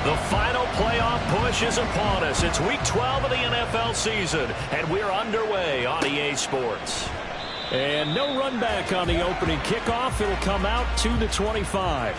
The final playoff push is upon us. It's Week 12 of the NFL season, and we're underway on EA Sports. And no run back on the opening kickoff. It'll come out to the 25.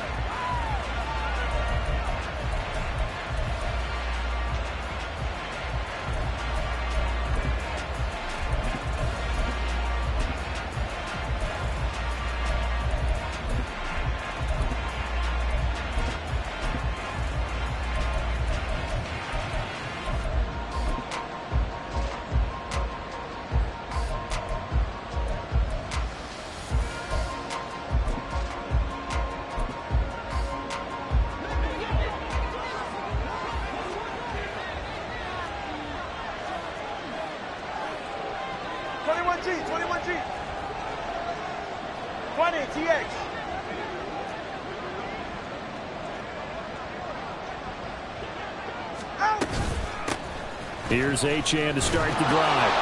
Here's Achane to start the drive.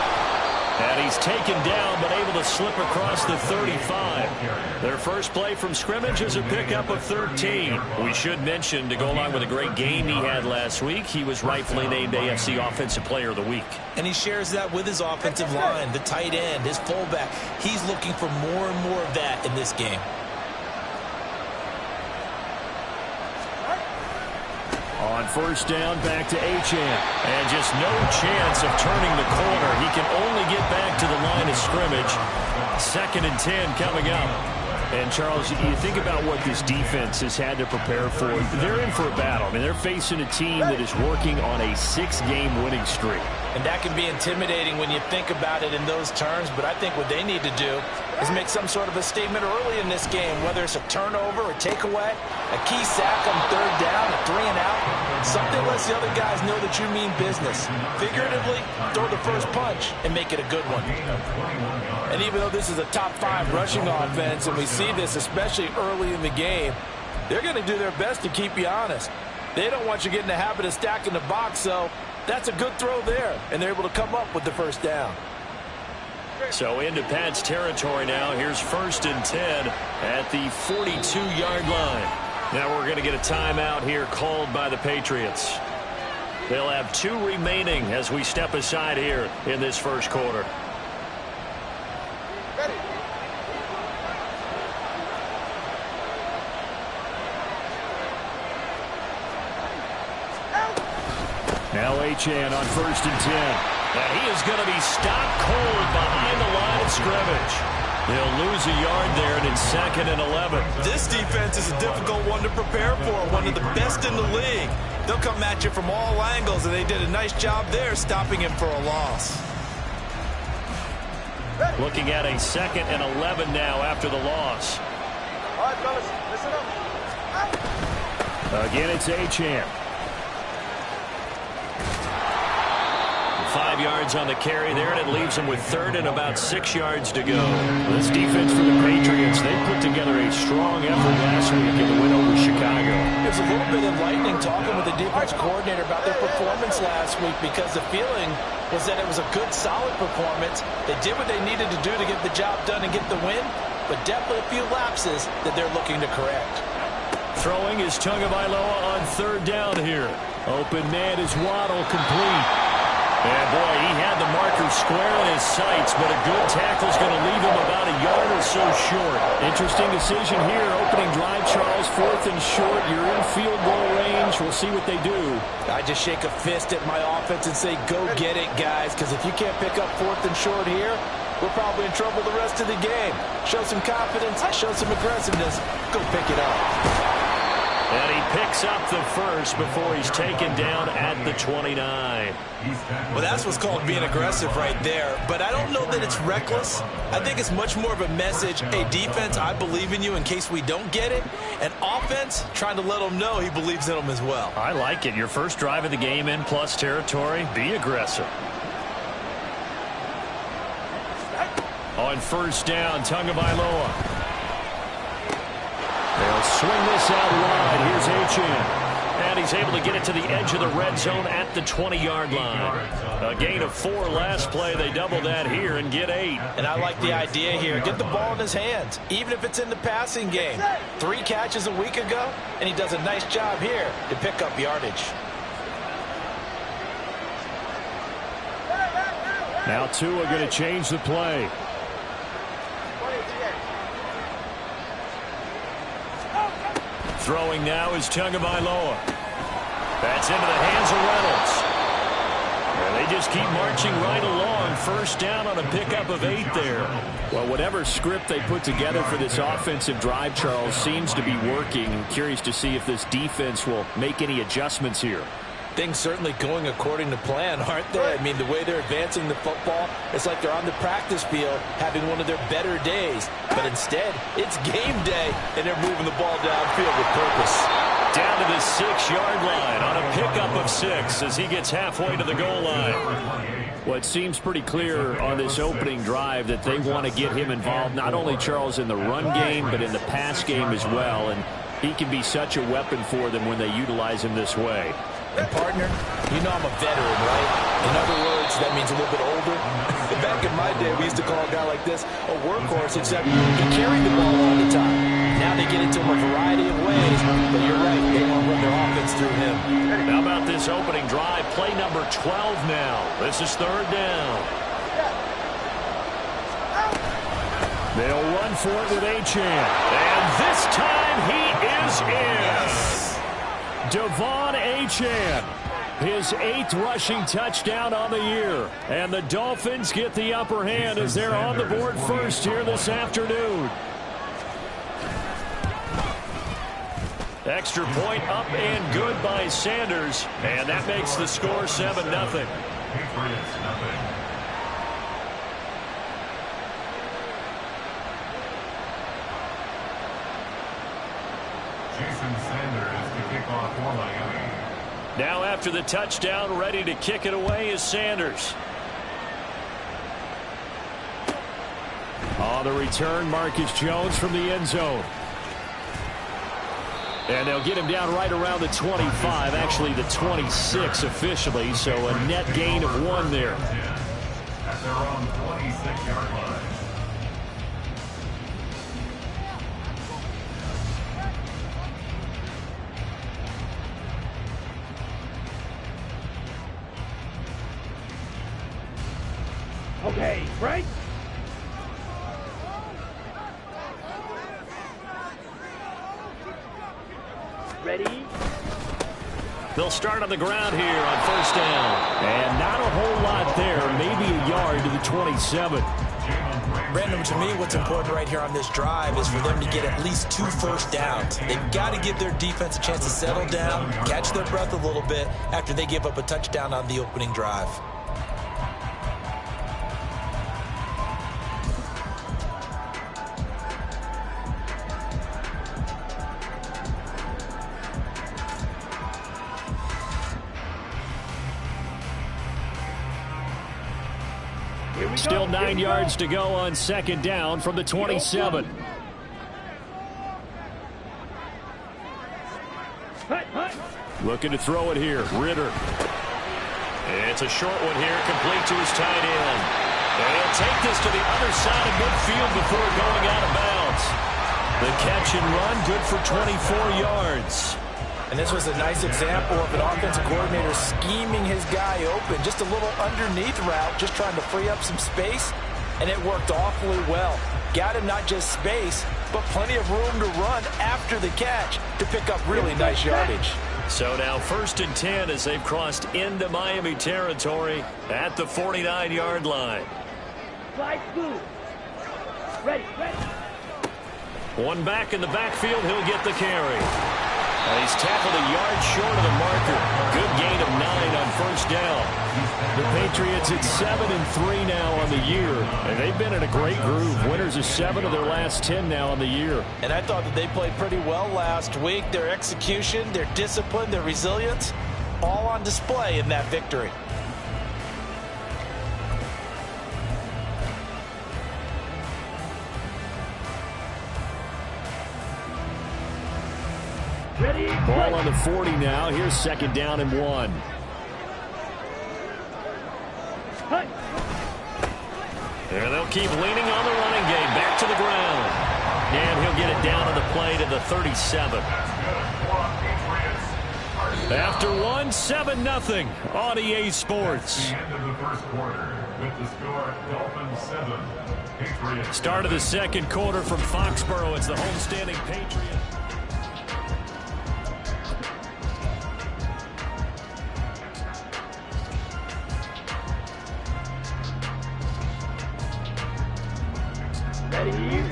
And he's taken down, but able to slip across the 35. Their first play from scrimmage is a pickup of 13. We should mention, to go along with a great game he had last week, he was rightfully named AFC Offensive Player of the Week. And he shares that with his offensive line, the tight end, his fullback. He's looking for more and more of that in this game. On first down, back to Achane. And just no chance of turning the corner. He can only get back to the line of scrimmage. 2nd and 10 coming up. And, Charles, you think about what this defense has had to prepare for. They're in for a battle. I mean, they're facing a team that is working on a 6-game winning streak. And that can be intimidating when you think about it in those terms. But I think what they need to do is make some sort of a statement early in this game, whether it's a turnover or takeaway, a key sack on 3rd down, a 3-and-out. Something lets the other guys know that you mean business. Figuratively, throw the first punch and make it a good one. And even though this is a top 5 rushing offense, and we see this especially early in the game, they're going to do their best to keep you honest. They don't want you getting the habit of stacking the box, so that's a good throw there, and they're able to come up with the first down. So into Pat's territory now. Here's 1st and 10 at the 42-yard line. Now we're going to get a timeout here called by the Patriots. They'll have 2 remaining as we step aside here in this first quarter. Now Achane on 1st and 10. And he is going to be stopped cold behind the line of scrimmage. They'll lose a yard there, and it's 2nd and 11. This defense is a difficult one to prepare for, one of the best in the league. They'll come at you from all angles, and they did a nice job there stopping him for a loss. Looking at a 2nd and 11 now after the loss. All right, fellas, listen up. Again, it's Achane. 5 yards on the carry there, and it leaves him with 3rd and about 6 yards to go. This defense for the Patriots, they put together a strong effort last week in the win over Chicago. There's a little bit enlightening talking with the defense coordinator about their performance last week, because the feeling was that it was a good, solid performance. They did what they needed to do to get the job done and get the win, but definitely a few lapses that they're looking to correct. Throwing is Tagovailoa on 3rd down here. Open man is Waddle, complete. And, boy, he had the marker square in his sights, but a good tackle is going to leave him about a yard or so short. Interesting decision here. Opening drive, Charles, 4th and short. You're in field goal range. We'll see what they do. I just shake a fist at my offense and say, go get it, guys, because if you can't pick up 4th and short here, we're probably in trouble the rest of the game. Show some confidence, show some aggressiveness, go pick it up. And he picks up the first before he's taken down at the 29. Well, that's what's called being aggressive right there. But I don't know that it's reckless. I think it's much more of a message. Hey, defense, I believe in you in case we don't get it. And offense, trying to let them know he believes in them as well. I like it. Your first drive of the game in plus territory, be aggressive. On 1st down, Tagovailoa. They'll swing this out wide. Here's Achane. And he was able to get it to the edge of the red zone at the 20-yard line. A gain of 4 last play. They double that here and get 8. And I like the idea here. Get the ball in his hands, even if it's in the passing game. 3 catches a week ago, and he does a nice job here to pick up yardage. Now Tua going to change the play. Throwing now is Tagovailoa. That's into the hands of Reynolds. And they just keep marching right along. First down on a pickup of 8 there. Well, whatever script they put together for this offensive drive, Charles, seems to be working. I'm curious to see if this defense will make any adjustments here. Things certainly going according to plan, aren't they? I mean, the way they're advancing the football, it's like they're on the practice field having one of their better days. But instead, it's game day, and they're moving the ball downfield with purpose. Down to the 6-yard line on a pickup of 6 as he gets halfway to the goal line. Well, it seems pretty clear on this opening drive that they want to get him involved, not only, Charles, in the run game, but in the pass game as well. And he can be such a weapon for them when they utilize him this way. And partner, you know I'm a veteran, right? In other words, that means a little bit older. Back in my day, we used to call a guy like this a workhorse, except he carried the ball all the time. Now they get into him a variety of ways, but you're right, they want to run their offense through him. How about this opening drive? Play number 12 now. This is 3rd down. They'll run for it with Achane. And this time he is in. Devon Achane, his 8th rushing touchdown on the year. And the Dolphins get the upper hand as they're on the board first here this afternoon. Extra point up and good by Sanders. And that makes the score 7-0. Now after the touchdown, ready to kick it away is Sanders. On the return, Marcus Jones from the end zone. And they'll get him down right around the 25, actually the 26 officially, so a net gain of 1 there. At their own 26-yard line. Okay, right? Ready? They'll start on the ground here on 1st down. And not a whole lot there, maybe a yard to the 27. Brandon, to me, what's important right here on this drive is for them to get at least 2 first downs. They've got to give their defense a chance to settle down, catch their breath a little bit after they give up a touchdown on the opening drive. Still 9 yards to go on 2nd down from the 27. Looking to throw it here. Ritter. It's a short one here, complete to his tight end. And he'll take this to the other side of midfield before going out of bounds. The catch and run, good for 24 yards. And this was a nice example of an offensive coordinator scheming his guy open. Just a little underneath route, just trying to free up some space. And it worked awfully well. Got him not just space, but plenty of room to run after the catch to pick up really nice yardage. So now 1st and 10 as they've crossed into Miami territory at the 49-yard line. Slide through. Ready, ready. One back in the backfield, he'll get the carry. He's tackled a yard short of the marker. Good gain of 9 on 1st down. The Patriots at 7-3 now on the year. And they've been in a great groove. Winners of 7 of their last 10 now on the year. And I thought that they played pretty well last week. Their execution, their discipline, their resilience, all on display in that victory. Ready? Ball on the 40 now. Here's second down and 1. And they'll keep leaning on the running game. Back to the ground. And he'll get it down on the play to the 37. After 1, 7-0 on EA Sports. The end of the first quarter with the score Dolphins 7, Patriots. Start of the second quarter from Foxborough. It's the homestanding Patriots.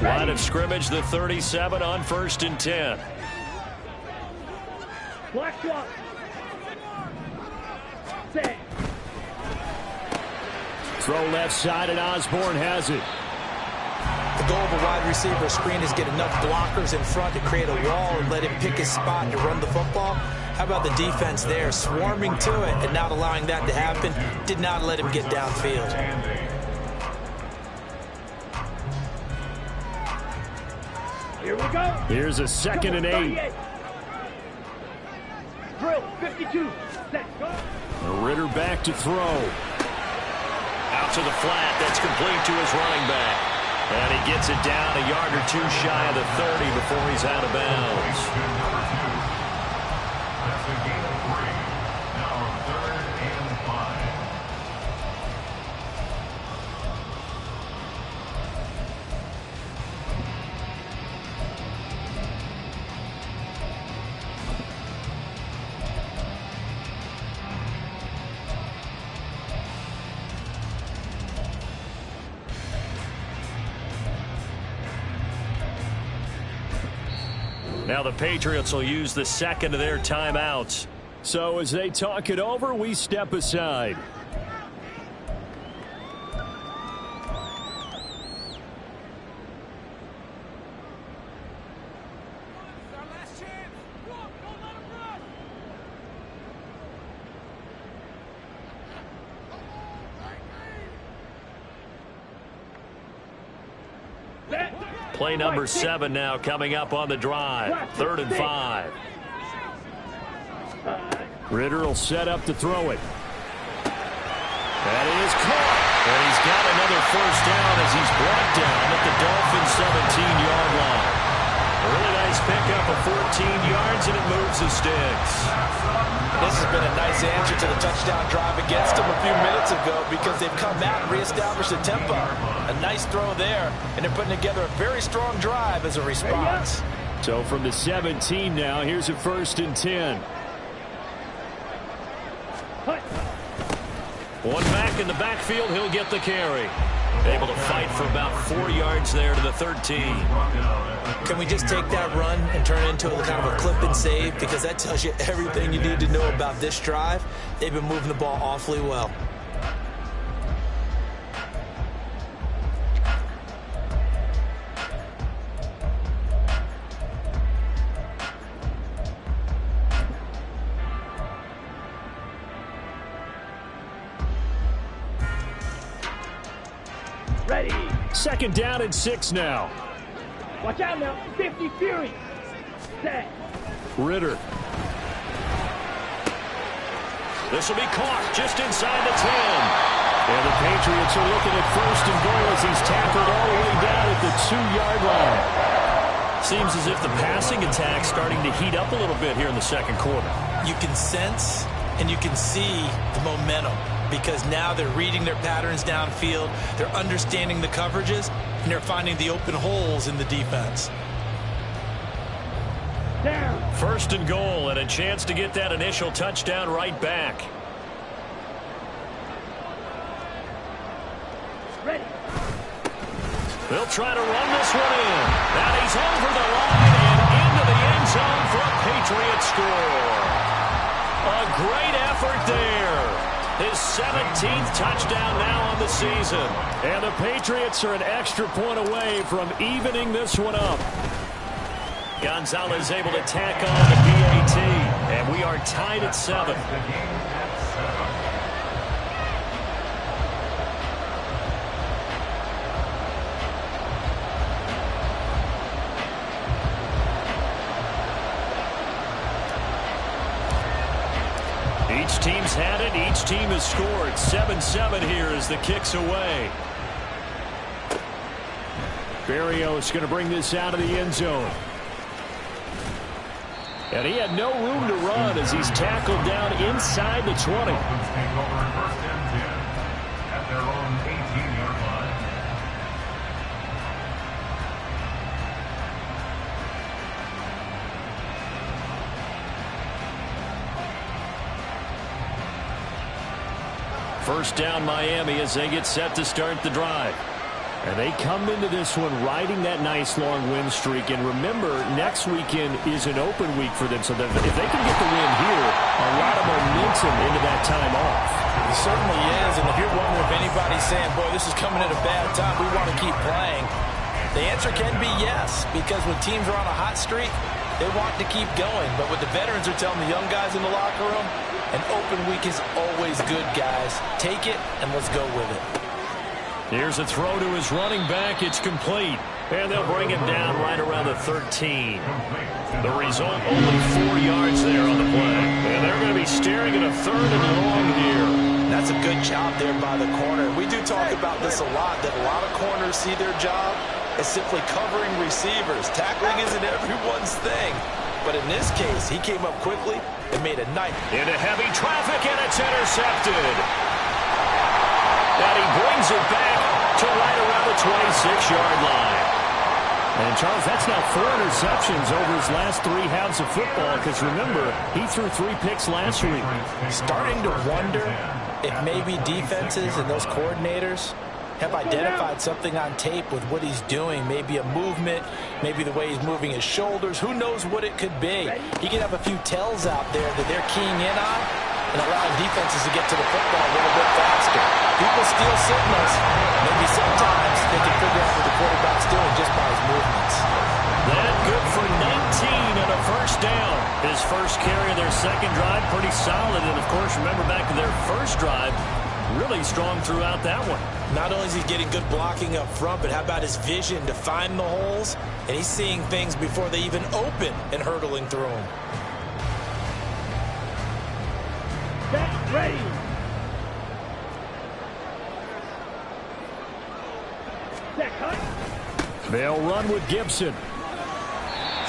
Line of scrimmage, the 37 on 1st and 10. Black one. Set. Throw left side, and Osborne has it. The goal of a wide receiver screen is get enough blockers in front to create a wall and let him pick his spot to run the football. How about the defense there, swarming to it and not allowing that to happen? Did not let him get downfield. Here we go. Here's a 2nd and 8. Drill, 52. Set, go. Ritter back to throw. Out to the flat. That's complete to his running back. And he gets it down a yard or 2 shy of the 30 before he's out of bounds. That's a gain of 3. Now 3rd and 5. Now the Patriots will use the second of their timeouts. So as they talk it over, we step aside. Play number 7 now coming up on the drive. 3rd and 5. Ritter will set up to throw it. That is caught. And he's got another first down as he's brought down at the Dolphins' 17-yard line. A really nice pickup of 14 yards, and it moves the sticks. This has been a nice answer to the touchdown drive against them a few minutes ago because they've come out and reestablished the tempo. A nice throw there, and they're putting together a very strong drive as a response. So from the 17 now, here's a 1st and 10. One back in the backfield, he'll get the carry. Able to fight for about 4 yards there to the 13. Can we just take that run and turn it into a kind of a clip and save? Because that tells you everything you need to know about this drive. They've been moving the ball awfully well. Ready. 2nd down and 6 now. Watch out now. 50 Fury. Set. Ritter. This will be caught just inside the 10. And the Patriots are looking at 1st and goal as he's tackled all the way down at the 2-yard line. Seems as if the passing attack's starting to heat up a little bit here in the second quarter. You can sense and you can see the momentum because now they're reading their patterns downfield, they're understanding the coverages, and they're finding the open holes in the defense. Down. 1st and goal and a chance to get that initial touchdown right back. Ready. They'll try to run this one in. And he's over the line and into the end zone for a Patriot score. A great effort there. His 17th touchdown now on the season. And the Patriots are an extra point away from evening this one up. Gonzalez able to tack on the PAT. And we are tied at 7. Each team's had it. Each team has scored. 7-7 here as the kick's away. Berrios going to bring this out of the end zone. And he had no room to run as he's tackled down inside the 20. Dolphins take over in 1st and 10 at their own 18-yard line. First down Miami as they get set to start the drive. And they come into this one riding that nice long win streak. And remember, next weekend is an open week for them. So that if they can get the win here, a lot of momentum into that time off. It certainly is. And if you're wondering if anybody's saying, boy, this is coming at a bad time, we want to keep playing, the answer can be yes. Because when teams are on a hot streak, they want to keep going. But what the veterans are telling the young guys in the locker room, an open week is always good, guys. Take it and let's go with it. Here's a throw to his running back. It's complete. And they'll bring him down right around the 13. The result, only 4 yards there on the play. And they're going to be staring at a 3rd and long here. That's a good job there by the corner. We do talk about this a lot, that a lot of corners see their job as simply covering receivers. Tackling isn't everyone's thing. But in this case, he came up quickly and made a nice. Into heavy traffic, and it's intercepted. And he brings it back to right around the 26-yard line. And, Charles, that's now 4 interceptions over his last 3 halves of football. Because, remember, he threw 3 picks last week. Starting to wonder if maybe defenses and those coordinators have identified something on tape with what he's doing. Maybe a movement, maybe the way he's moving his shoulders. Who knows what it could be? He could have a few tells out there that they're keying in on and allowing defenses to get to the football a little bit faster. People steal signals. Maybe sometimes they can figure out what the quarterback's doing just by his movements. That good for 19 and a first down. His first carry of their second drive, pretty solid. And, of course, remember back to their first drive, really strong throughout that one. Not only is he getting good blocking up front, but how about his vision to find the holes? And he's seeing things before they even open and hurtling through them. Get ready. They'll run with Gibson.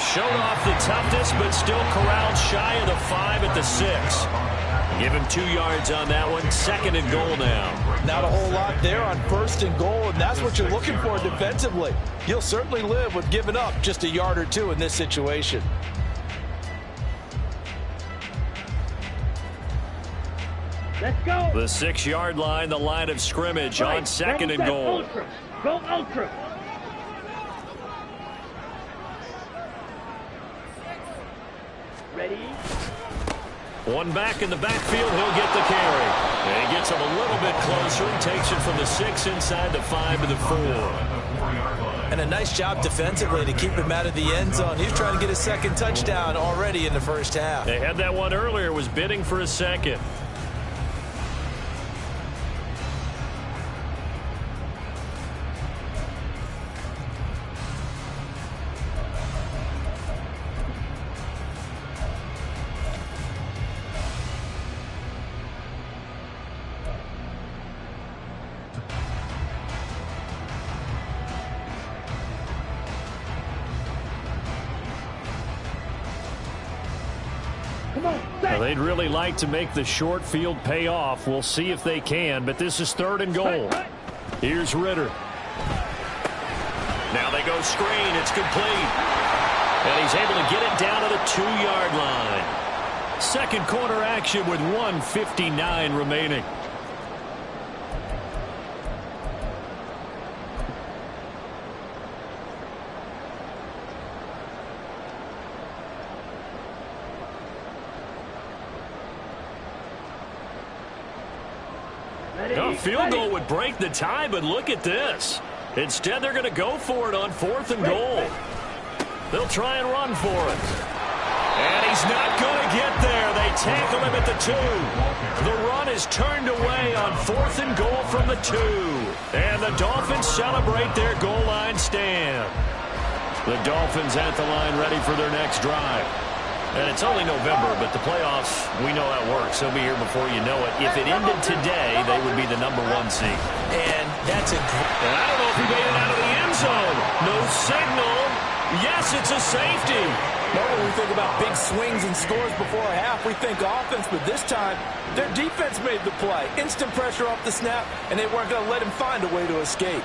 Showed off the toughness, but still corralled shy of the 5 at the 6. Give him 2 yards on that one. 2nd and goal now. Not a whole lot there on 1st and goal, and that's what you're looking for defensively. You'll certainly live with giving up just a yard or 2 in this situation. Let's go. The 6-yard line, the line of scrimmage on 2nd and goal. Ultra. Go ultra. Ready? One back in the backfield, he'll get the carry. And he gets him a little bit closer. He takes it from the 6 inside the 5 to the 4. And a nice job defensively to keep him out of the end zone. He's trying to get his 2nd touchdown already in the first half. They had that one earlier, was bidding for a 2nd. Well, they'd really like to make the short field pay off. We'll see if they can, but this is 3rd and goal. Here's Ritter. Now they go screen. It's complete. And he's able to get it down to the 2-yard line. Second quarter action with 1:59 remaining. A field goal would break the tie, but look at this. Instead, they're going to go for it on 4th and goal. They'll try and run for it. And he's not going to get there. They tackle him at the 2. The run is turned away on 4th and goal from the 2. And the Dolphins celebrate their goal line stand. The Dolphins at the line ready for their next drive. And it's only November, but the playoffs, we know how it works. They'll be here before you know it. If it ended today, they would be the #1 seed. And that's a... And I don't know if he made it out of the end zone. No signal. Yes, it's a safety. Normally we think about big swings and scores before a half. We think offense, but this time their defense made the play. Instant pressure off the snap, and they weren't going to let him find a way to escape.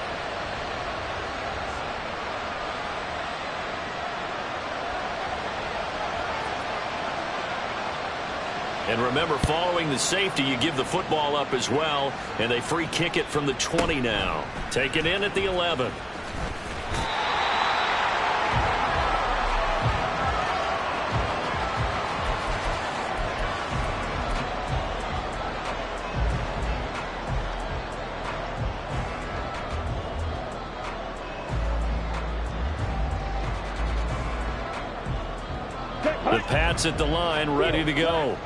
And remember, following the safety, you give the football up as well, and they free kick it from the 20 now. Taken in at the 11. The Pats at the line, ready to go.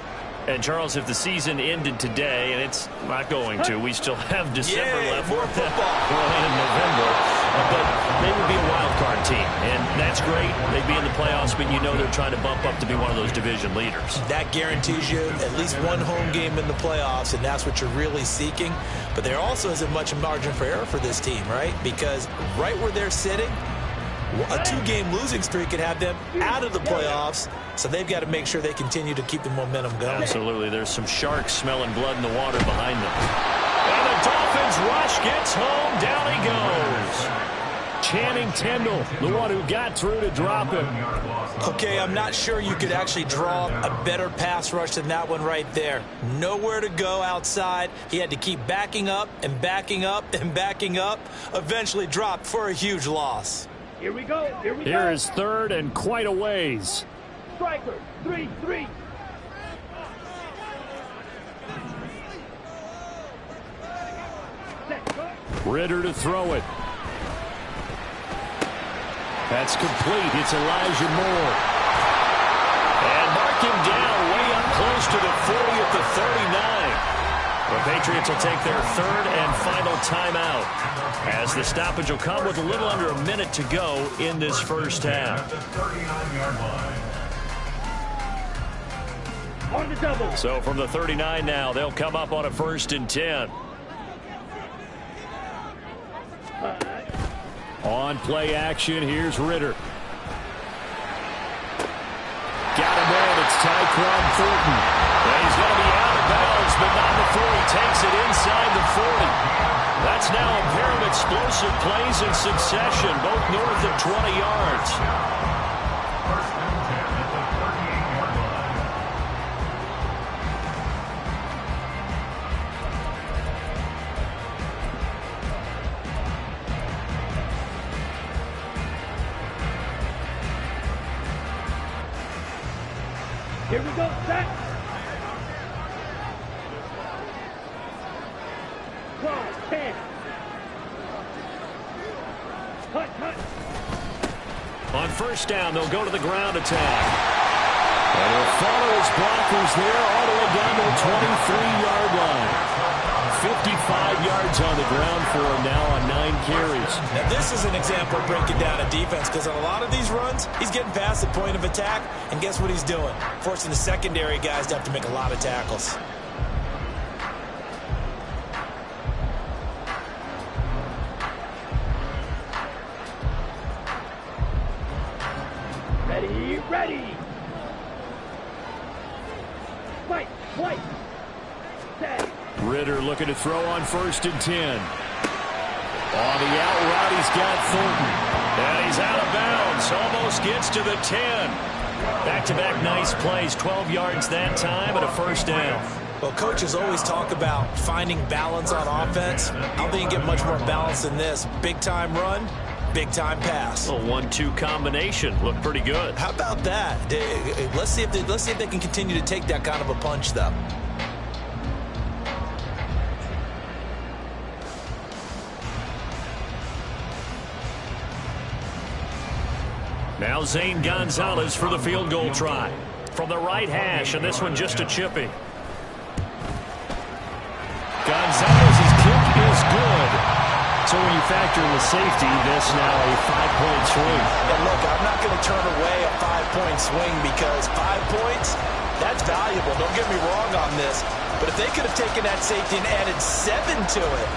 And, Charles, if the season ended today, and it's not going to, we still have December left. More football. Early in November. But they would be a wild card team, and that's great. They'd be in the playoffs, but you know they're trying to bump up to be one of those division leaders. That guarantees you at least one home game in the playoffs, and that's what you're really seeking. But there also isn't much margin for error for this team, right? Because right where they're sitting, a 2-game losing streak could have them out of the playoffs, so they've got to make sure they continue to keep the momentum going. Absolutely. There's some sharks smelling blood in the water behind them. And the Dolphins rush gets home. Down he goes. Channing Tindall, the one who got through to drop him. Okay, I'm not sure you could actually draw a better pass rush than that one right there. Nowhere to go outside. He had to keep backing up and backing up and backing up. Eventually dropped for a huge loss. Here we go. Here we go. Here is third and quite a ways. Striker, 3-3. Ritter to throw it. That's complete. It's Elijah Moore. And mark him down way up close to the 40 at the 39. The Patriots will take their third and final timeout, as the stoppage will come with a little under a minute to go in this first half. On the double. So from the 39 now, they'll come up on a 1st and 10. On play action, here's Ritter. Got him in, it's Tyquan Thornton. And he's going to be out of bounds, but not before he takes it inside the 40. That's now a pair of explosive plays in succession, both north of 20 yards. Here we go, set. 12, 10. Cut. On first down, they'll go to the ground attack. And he'll follow his blockers there all the way down to the 23-yard line. 55 yards on the ground for him now on 9 carries. Now this is an example of breaking down a defense, because on a lot of these runs, he's getting past the point of attack, and guess what he's doing? Forcing the secondary guys to have to make a lot of tackles. Ready. White. Set. Ritter looking to throw on 1st and 10. On the out route, he's got Thornton. And he's out of bounds. Almost gets to the 10. Back-to-back nice plays. 12 yards that time and a 1st down. Well, coaches always talk about finding balance on offense. I don't think you can get much more balance than this. Big-time run, big-time pass. A 1-2 combination. Looked pretty good. How about that? Let's see if they can continue to take that kind of a punch, though. Now Zane Gonzalez for the field goal try. From the right hash, and this one just a chippy. Gonzalez's kick is good. So when you factor in the safety, this now a 5-point swing. And look, I'm not going to turn away a 5 5-point swing because 5 points, that's valuable. Don't get me wrong on this. But if they could have taken that safety and added 7 to it,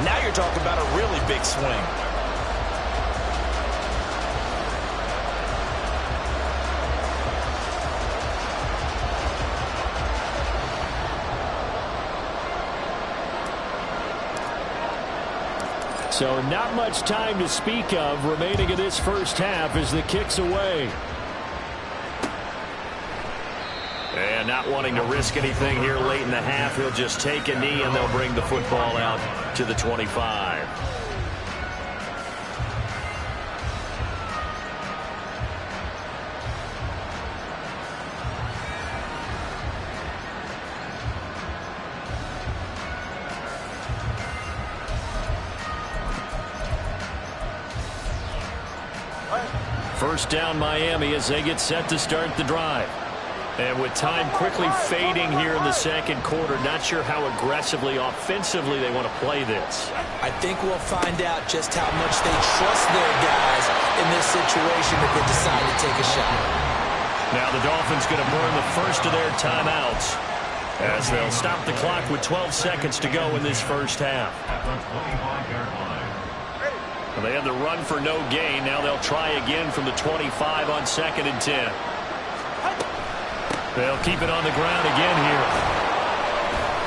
now you're talking about a really big swing. So not much time to speak of remaining in this first half as the kick's away. And not wanting to risk anything here late in the half, he'll just take a knee and they'll bring the football out to the 25. First down Miami as they get set to start the drive. And with time quickly fading here in the second quarter, not sure how aggressively, offensively they want to play this. I think we'll find out just how much they trust their guys in this situation if they decide to take a shot. Now the Dolphins going to burn the first of their timeouts as they'll stop the clock with 12 seconds to go in this first half. They had the run for no gain. Now they'll try again from the 25 on 2nd and 10. They'll keep it on the ground again here.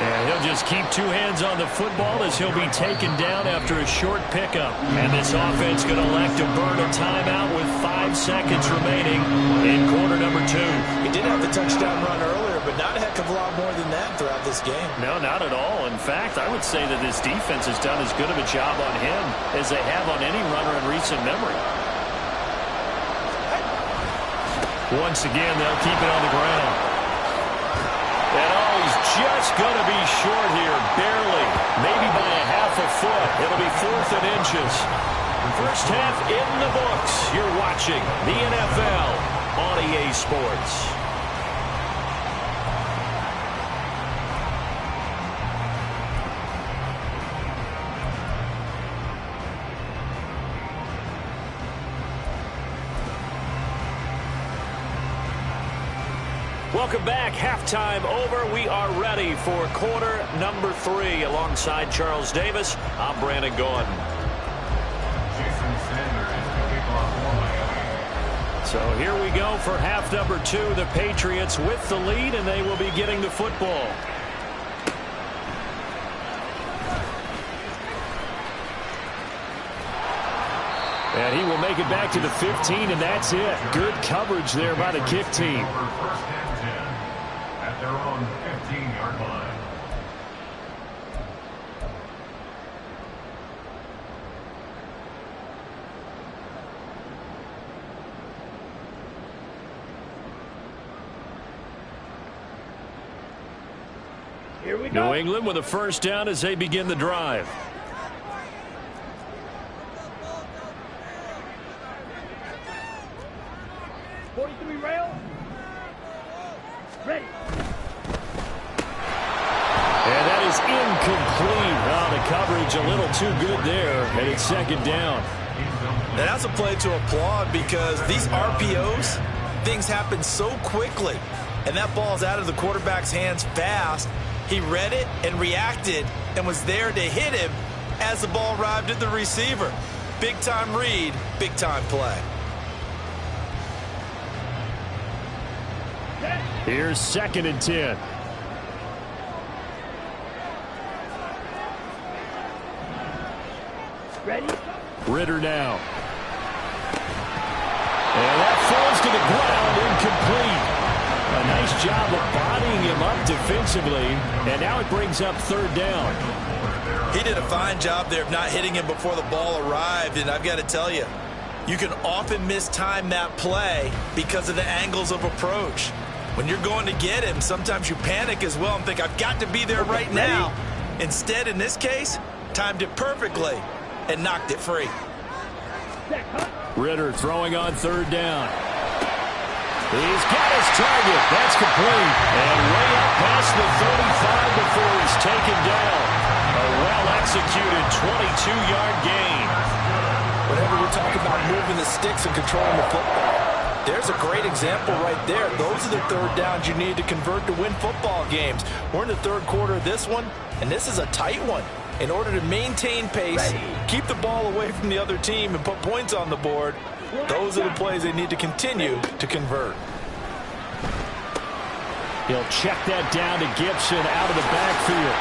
And he'll just keep 2 hands on the football as he'll be taken down after a short pickup. And this offense going to elect to burn a timeout with 5 seconds remaining in quarter number 2. He did have the touchdown run earlier, but not a heck of a lot more than that throughout this game. No, not at all. In fact, I would say that this defense has done as good of a job on him as they have on any runner in recent memory. Once again, they'll keep it on the ground. And oh, he's just going to be short here, barely, maybe by a half a foot. It'll be 4th and inches. First half in the books. You're watching the NFL on EA Sports. Welcome back. Halftime over. We are ready for quarter number 3. Alongside Charles Davis, I'm Brandon Gordon. So here we go for half number 2. The Patriots with the lead, and they will be getting the football. And he will make it back to the 15, and that's it. Good coverage there by the kick team. At their own 15-yard line. Here we go. New England with a first down as they begin the drive. Rail. Ready. And that is incomplete. Oh, the coverage a little too good there, and it's 2nd down. And that's a play to applaud because these RPOs, things happen so quickly. And that ball's out of the quarterback's hands fast. He read it and reacted and was there to hit him as the ball arrived at the receiver. Big-time read, big-time play. Here's 2nd and 10. Ready? Ritter now. And that falls to the ground, incomplete. A nice job of bodying him up defensively, and now it brings up 3rd down. He did a fine job there of not hitting him before the ball arrived, and I've got to tell you, you can often mistime that play because of the angles of approach. When you're going to get him, sometimes you panic as well and think, I've got to be there right now. Instead, in this case, timed it perfectly and knocked it free. Ritter throwing on 3rd down. He's got his target. That's complete. And way up past the 35 before he's taken down. A well-executed 22-yard gain. Whenever we're talking about moving the sticks and controlling the football, There's a great example right there. Those are the third downs you need to convert to win football games. We're in the third quarter of this one, and this is a tight one. In order to maintain pace, keep the ball away from the other team, and put points on the board, those are the plays they need to continue to convert. He'll check that down to Gibson out of the backfield.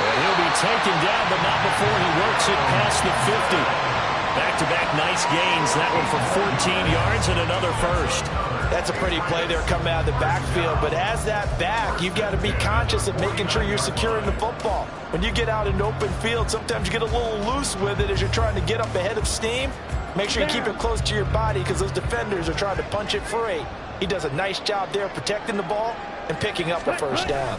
And he'll be taken down, but not before he works it past the 50. Back-to-back nice gains. That one for 14 yards and another first. That's a pretty play there coming out of the backfield. But as that back, you've got to be conscious of making sure you're securing the football. When you get out in open field, sometimes you get a little loose with it as you're trying to get up ahead of steam. Make sure you keep it close to your body because those defenders are trying to punch it free. He does a nice job there protecting the ball and picking up a first down.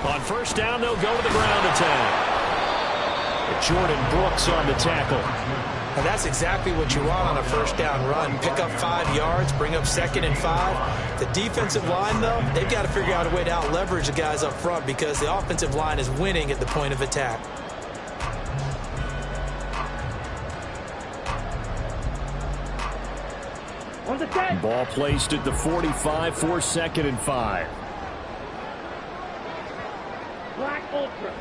On first down, they'll go to the ground attack. Jordan Brooks on the tackle. And that's exactly what you want on a first down run. Pick up 5 yards, bring up 2nd and 5. The defensive line, though, they've got to figure out a way to out-leverage the guys up front because the offensive line is winning at the point of attack. On the 10. Ball placed at the 45 for 2nd and 5. Black Ultra.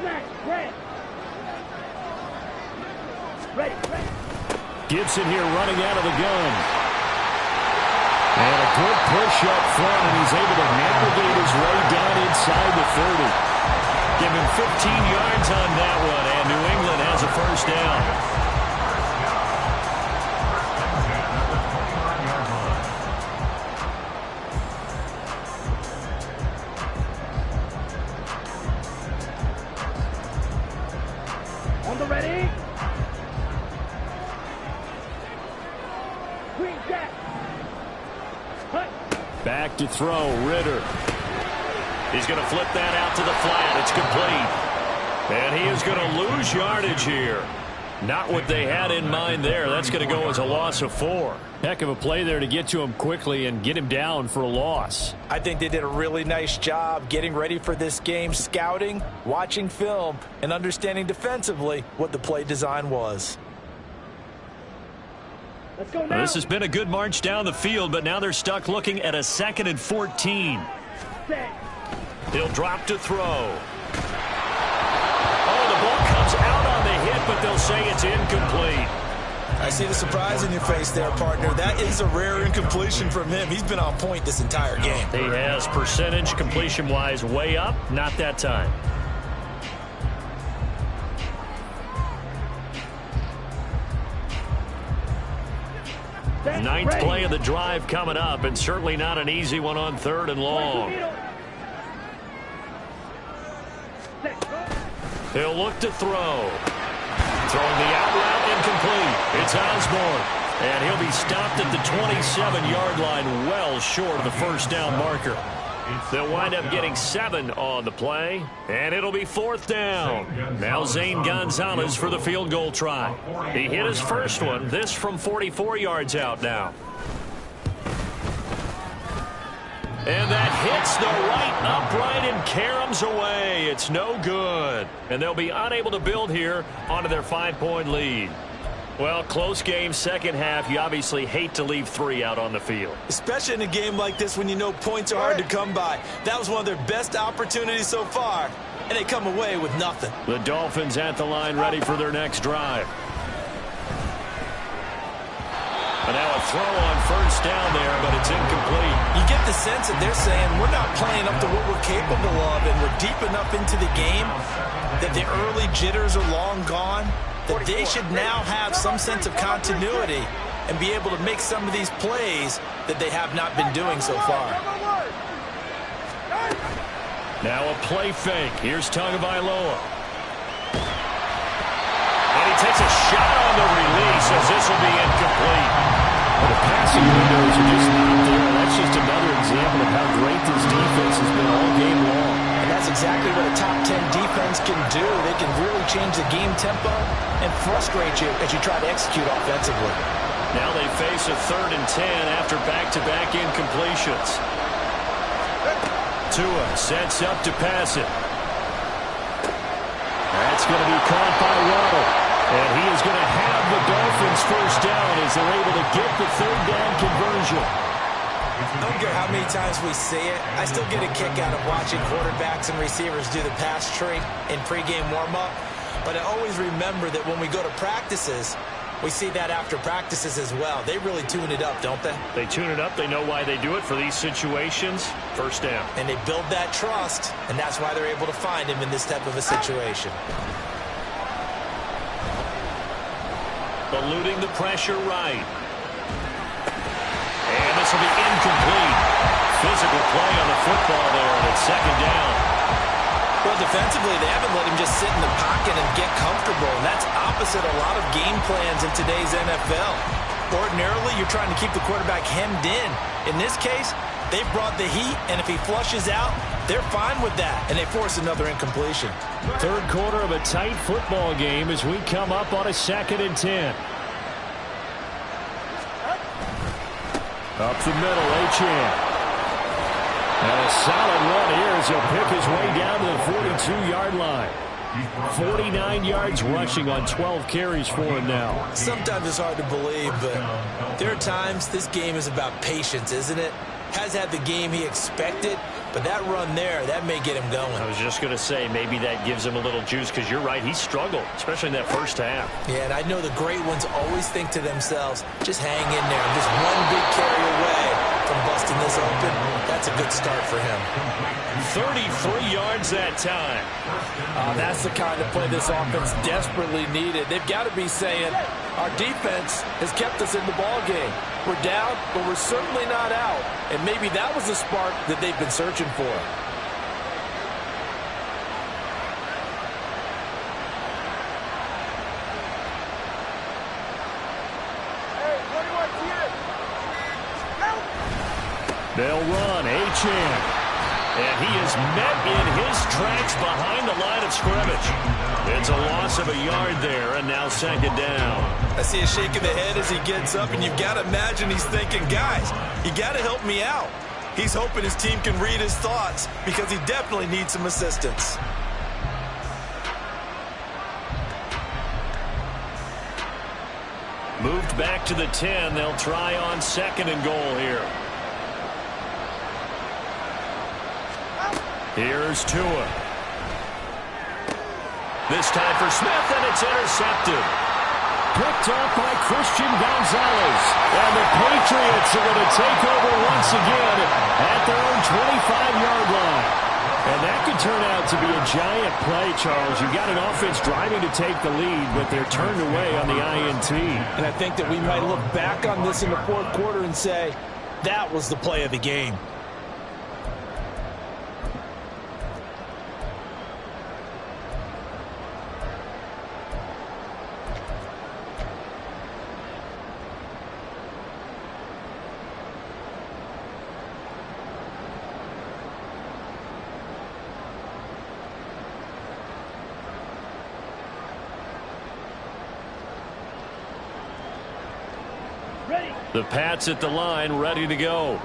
Smash, red. Ready. Gibson here running out of the gun. And a good push up front, and he's able to navigate his way down inside the 30. Give him 15 yards on that one, and New England has a first down. On the ready. Green jack. Hut. Back to throw, Ritter. He's going to flip that out to the flat. It's complete. And he is going to lose yardage here. Not what they had in mind there. That's going to go as a loss of 4. Heck of a play there to get to him quickly and get him down for a loss. I think they did a really nice job getting ready for this game, scouting, watching film, and understanding defensively what the play design was. Let's go now. This has been a good march down the field, but now they're stuck looking at a 2nd and 14. Set. He'll drop to throw. Oh, the ball comes out on the hit, but they'll say it's incomplete. I see the surprise in your face there, partner. That is a rare incompletion from him. He's been on point this entire game. He has percentage completion-wise way up. Not that time. Ninth play of the drive coming up, and certainly not an easy one on 3rd and long. He'll look to throw. Throwing the out route, incomplete. It's Osborne. And he'll be stopped at the 27-yard line, well short of the first down marker. They'll wind up getting 7 on the play, and it'll be 4th down. Now Zane Gonzalez for the field goal try. He hit his first one, this from 44 yards out now. And that hits the right upright and caroms away. It's no good. And they'll be unable to build here onto their 5-point lead. Well, close game, second half. You obviously hate to leave 3 out on the field. Especially in a game like this when you know points are hard to come by. That was one of their best opportunities so far, and they come away with nothing. The Dolphins at the line ready for their next drive. And now a throw on first down there, but it's incomplete. You get the sense that they're saying we're not playing up to what we're capable of, and we're deep enough into the game that the early jitters are long gone, that they should now have some sense of continuity and be able to make some of these plays that they have not been doing so far. Now a play fake. Here's Tagovailoa. And he takes a shot on the release as this will be incomplete. Well, the passing windows are just not there. That's just another example of how great this defense has been all game long. And that's exactly what a top 10 defense can do. They can really change the game tempo and frustrate you as you try to execute offensively. Now they face a 3rd and 10 after back-to-back incompletions. Tua sets up to pass it. That's going to be caught by Waddle. And he is is going to have the Dolphins first down as they're able to get the third down conversion. I don't care how many times we see it. I still get a kick out of watching quarterbacks and receivers do the pass tree in pregame warm-up. But I always remember that when we go to practices, we see that after practices as well. They really tune it up, don't they? They tune it up. They know why they do it for these situations. First down. And they build that trust, and that's why they're able to find him in this type of a situation. Eluding the pressure right. And this will be incomplete. Physical play on the football there, and it's second down. Well, defensively, they haven't let him just sit in the pocket and get comfortable, and that's opposite a lot of game plans in today's NFL. Ordinarily, you're trying to keep the quarterback hemmed in. In this case, they brought the heat, and if he flushes out, they're fine with that, and they force another incompletion. Third quarter of a tight football game as we come up on a 2nd and 10. Up the middle, Achane. And a solid run here as he'll pick his way down to the 42-yard line. 49 yards rushing on 12 carries for him now. Sometimes it's hard to believe, but there are times this game is about patience, isn't it? Has had the game he expected, but that run there, that may get him going. I was just going to say, maybe that gives him a little juice, because you're right, he struggled, especially in that first half. Yeah, and I know the great ones always think to themselves, just hang in there. I'm just one big carry away from busting this open. That's a good start for him. 33 yards that time. That's the kind of play this offense desperately needed. They've got to be saying, our defense has kept us in the ball game. We're down, but we're certainly not out. And maybe that was the spark that they've been searching for. They'll run, Achane. And he is met in his tracks behind the line of scrimmage. It's a loss of a yard there, and now second down. I see a shake of the head as he gets up, and you've got to imagine he's thinking, guys, you got to help me out. He's hoping his team can read his thoughts because he definitely needs some assistance. Moved back to the 10. They'll try on 2nd and goal here. Here's Tua. This time for Smith, and it's intercepted. Picked off by Christian Gonzalez. And the Patriots are going to take over once again at their own 25-yard line. And that could turn out to be a giant play, Charles. You've got an offense driving to take the lead, but they're turned away on the INT. And I think that we might look back on this in the fourth quarter and say, that was the play of the game. The Pats at the line, ready to go.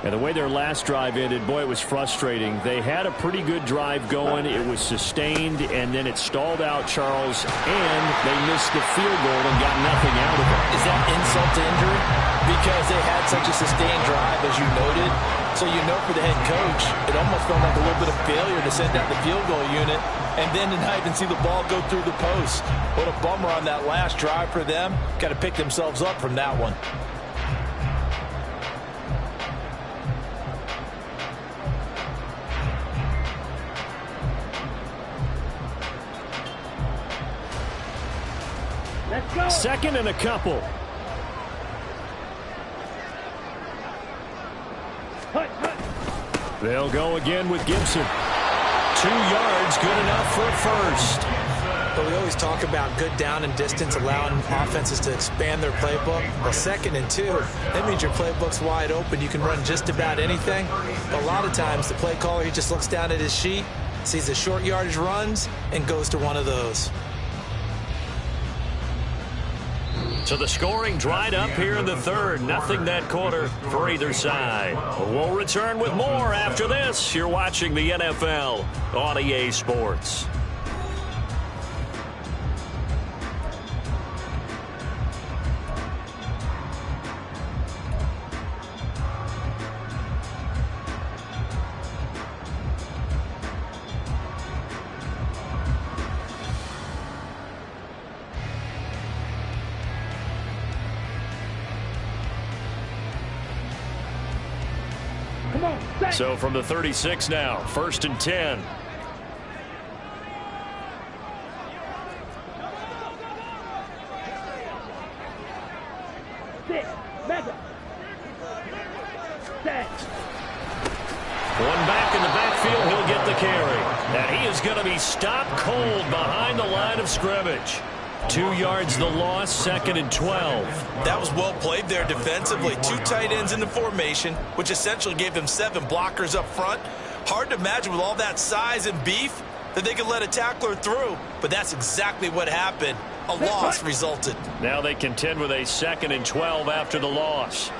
And the way their last drive ended, boy, it was frustrating. They had a pretty good drive going. It was sustained, and then it stalled out, Charles, and they missed the field goal and got nothing out of it. Is that insult to injury? Because they had such a sustained drive, as you noted. So you know for the head coach, it almost felt like a little bit of failure to send out the field goal unit and then to not even see the ball go through the post. What a bummer on that last drive for them. Got to pick themselves up from that one. Let's go. 2nd and a couple. They'll go again with Gibson. 2 yards, good enough for a first. But we always talk about good down and distance, allowing offenses to expand their playbook. Well, 2nd and 2, that means your playbook's wide open. You can run just about anything. But a lot of times, the play caller, he just looks down at his sheet, sees the short yardage runs, and goes to one of those. So the scoring dried up here in the third. Nothing that quarter for either side. We'll return with more after this. You're watching the NFL on EA Sports. So from the 36 now, 1st and 10. One back in the backfield, he'll get the carry. And he is going to be stopped cold behind the line of scrimmage. 2 yards the loss, 2nd and 12. That was well played there defensively. 2 tight ends in the formation, which essentially gave them 7 blockers up front. Hard to imagine with all that size and beef that they could let a tackler through. But that's exactly what happened. A loss resulted. Now they contend with a 2nd and 12 after the loss.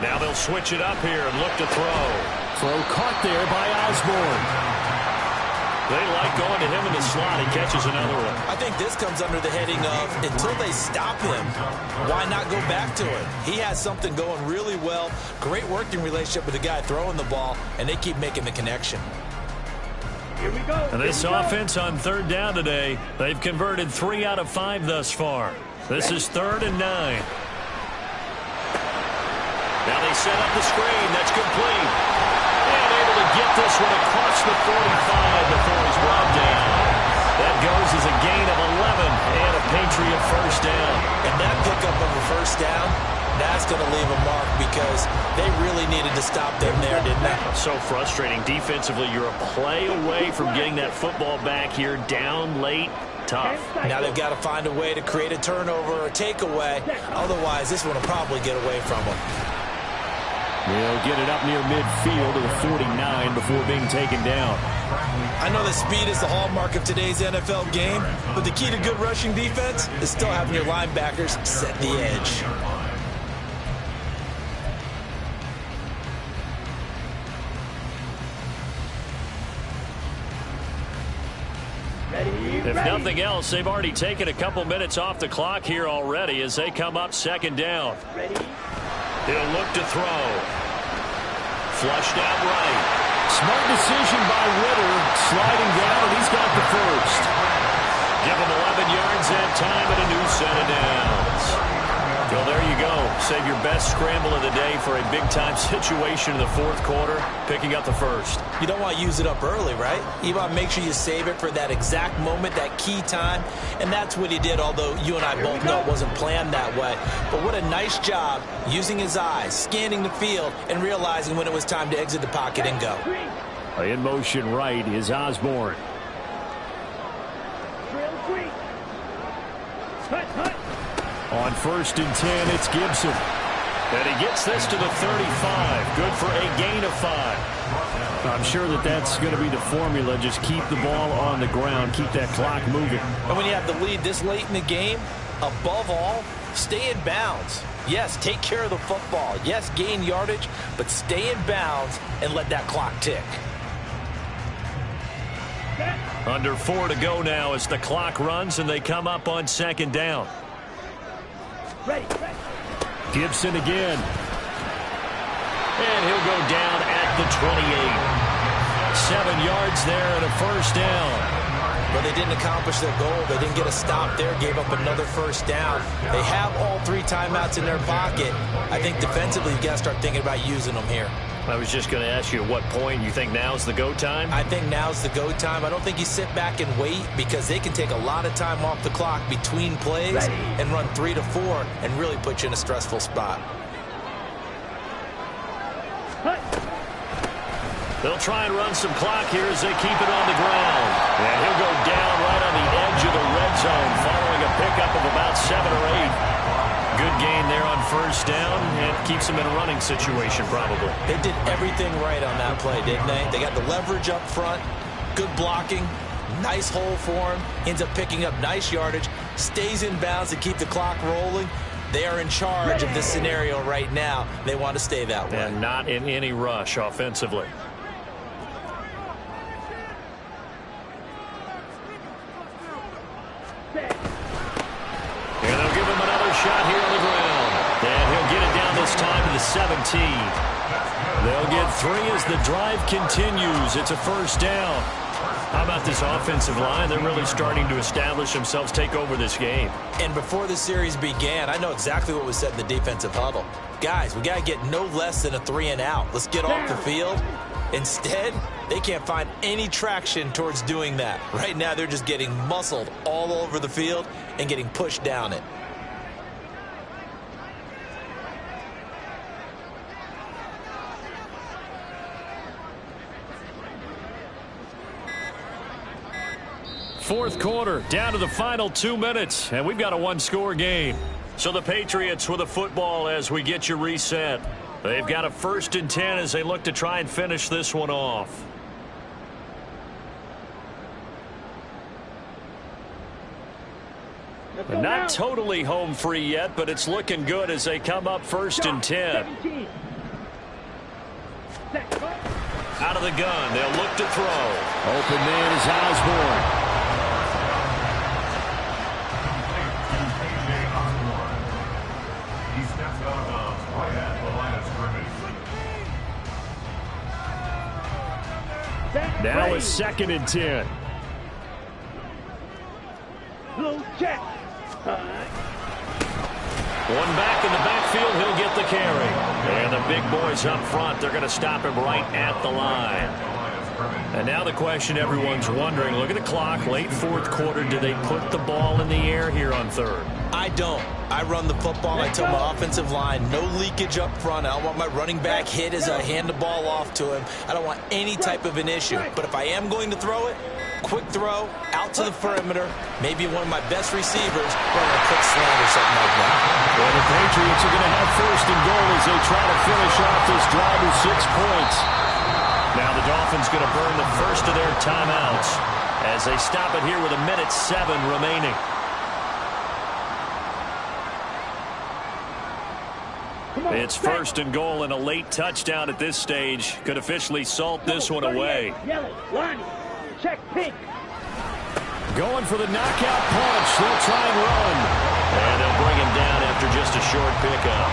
Now they'll switch it up here and look to throw. Throw caught there by Osborne. They like going to him in the slot. He catches another one. I think this comes under the heading of until they stop him, why not go back to it? He has something going really well. Great working relationship with the guy throwing the ball, and they keep making the connection. Here we go. And this offense on 3rd down today, they've converted 3 out of 5 thus far. This is 3rd and 9. Now they set up the screen. That's complete. And able to get this one across the 45 before he's brought down. That goes as a gain of 11 and a Patriot 1st down. And that pickup of a 1st down, that's going to leave a mark because they really needed to stop them there, didn't they? So frustrating. Defensively, you're a play away from getting that football back here down late. Tough. Now they've got to find a way to create a turnover or a takeaway. Otherwise, this one will probably get away from them. They'll get it up near midfield to the 49 before being taken down. I know that speed is the hallmark of today's NFL game, but the key to good rushing defense is still having your linebackers set the edge. If nothing else, they've already taken a couple minutes off the clock here already as they come up 2nd down. He'll look to throw. Flushed out right. Smart decision by Ritter. Sliding down, and he's got the 1st. Give him 11 yards that time and a new set of downs. Well, there you go. Save your best scramble of the day for a big-time situation in the 4th quarter, picking up the 1st. You don't want to use it up early, right? You want to make sure you save it for that exact moment, that key time, and that's what he did, although you and I both know it wasn't planned that way. But what a nice job using his eyes, scanning the field, and realizing when it was time to exit the pocket and go. In motion right is Osborne. On 1st and 10, it's Gibson. And he gets this to the 35. Good for a gain of 5. I'm sure that that's going to be the formula. Just keep the ball on the ground. Keep that clock moving. And when you have the lead this late in the game, above all, stay in bounds. Yes, take care of the football. Yes, gain yardage, but stay in bounds and let that clock tick. Under 4 to go now as the clock runs and they come up on 2nd down. Gibson again. And he'll go down at the 28. 7 yards there and a 1st down. But they didn't accomplish their goal. They didn't get a stop there, gave up another 1st down. They have all 3 timeouts in their pocket. I think defensively you've got to start thinking about using them here. I was just going to ask you at what point you think now's the go time? I think now's the go time. I don't think you sit back and wait because they can take a lot of time off the clock between plays and run 3 to 4 and really put you in a stressful spot. They'll try and run some clock here as they keep it on the ground. And he'll go down right on the edge of the red zone following a pickup of about 7 or 8. Good gain there on 1st down, and keeps them in a running situation probably. They did everything right on that play, didn't they? They got the leverage up front, good blocking, nice hole for him, ends up picking up nice yardage, stays in bounds to keep the clock rolling. They are in charge of this scenario right now. They want to stay that way. And not in any rush offensively. And they'll give him another shot here on the ground. And he'll get it down this time to the 17. They'll get 3 as the drive continues. It's a 1st down. How about this offensive line? They're really starting to establish themselves, take over this game. And before the series began, I know exactly what was said in the defensive huddle. Guys, we got to get no less than a 3 and out. Let's get off the field. Instead, they can't find any traction towards doing that. Right now, they're just getting muscled all over the field and getting pushed down it. Fourth quarter, down to the final 2 minutes, and we've got a one-score game. So the Patriots with a football as we get you reset. They've got a 1st and 10 as they look to try and finish this one off. Not totally home free yet, but it's looking good as they come up 1st and 10. Out of the gun, they'll look to throw. Open man is Osborne. Now a 2nd and 10. Blue check. One back in the backfield, he'll get the carry. And the big boys up front, they're going to stop him right at the line. And now the question everyone's wondering, look at the clock, late 4th quarter, do they put the ball in the air here on 3rd? I don't. I run the football. I tell my offensive line, no leakage up front. I don't want my running back hit as I hand the ball off to him. I don't want any type of an issue. But if I am going to throw it, quick throw, out to the perimeter, maybe one of my best receivers, or a quick slant or something like that. Well, the Patriots are going to have 1st and goal as they try to finish off this drive with 6 points. Now the Dolphins going to burn the first of their timeouts as they stop it here with 1:07 remaining. It's 1st and goal, and a late touchdown at this stage could officially salt this one away. Yellow, line, check pink. Going for the knockout punch. They'll try and run. And they'll bring him down after just a short pickup.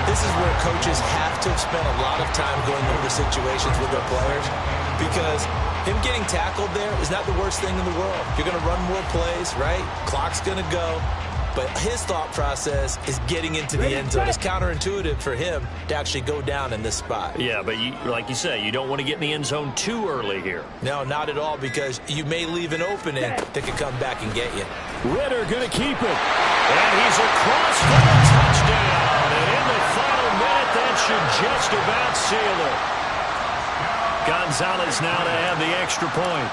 This is where coaches have to have spent a lot of time going over situations with their players, because him getting tackled there is not the worst thing in the world. You're going to run more plays, right? Clock's going to go. But his thought process is getting into the end zone. It's counterintuitive for him to actually go down in this spot. Yeah, but like you say, you don't want to get in the end zone too early here. No, not at all, because you may leave an opening that could come back and get you. Ritter going to keep it. And he's across for the touchdown. And in the final minute, that should just about seal it. Gonzalez now to have the extra point.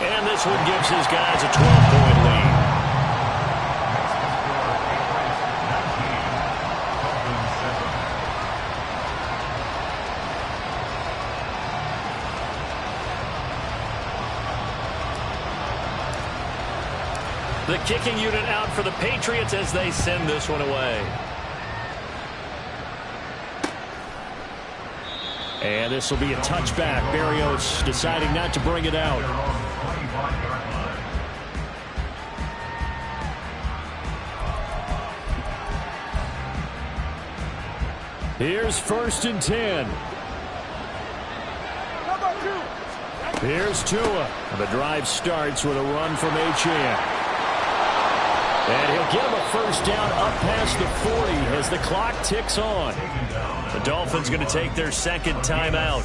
And this one gives his guys a 12-point lead. The kicking unit out for the Patriots as they send this one away. And this will be a touchback. Berrios deciding not to bring it out. Here's 1st and 10. Here's Tua. The drive starts with a run from Achane. And he'll give him a first down up past the 40 as the clock ticks on. The Dolphins going to take their 2nd timeout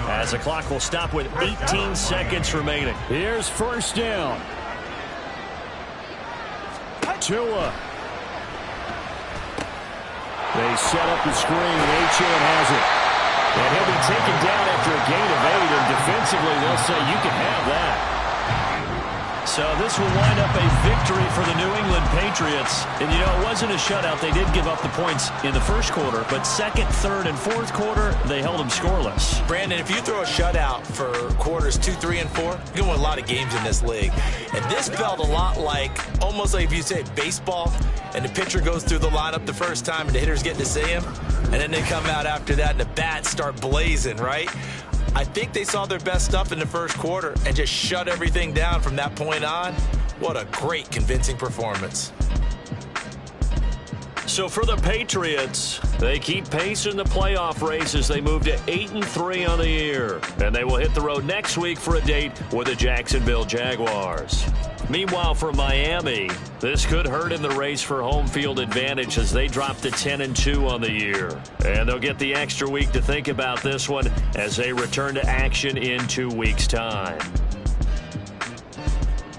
as the clock will stop with 18 seconds remaining. Here's 1st down. Tua. They set up the screen. Achane has it. And he'll be taken down after a gain of 8, and defensively they'll say you can have that. So this will wind up a victory for the New England Patriots. And, you know, it wasn't a shutout. They did give up the points in the 1st quarter, but 2nd, 3rd, and 4th quarter, they held them scoreless. Brandon, if you throw a shutout for quarters 2, 3, and 4, you're going to win a lot of games in this league. And this felt a lot like, almost like if you say baseball, and the pitcher goes through the lineup the first time and the hitters get to see him, and then they come out after that and the bats start blazing, right? I think they saw their best stuff in the 1st quarter and just shut everything down from that point on. What a great, convincing performance. So for the Patriots, They keep pace in the playoff race as they move to 8-3 on the year. And they will hit the road next week for a date with the Jacksonville Jaguars. Meanwhile, for Miami, this could hurt in the race for home field advantage as they drop to 10-2 on the year. And they'll get the extra week to think about this one as they return to action in 2 weeks' time.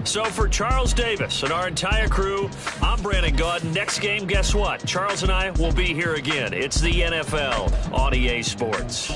So for Charles Davis and our entire crew, I'm Brandon Gaudin. Next game, guess what? Charles and I will be here again. It's the NFL on EA Sports.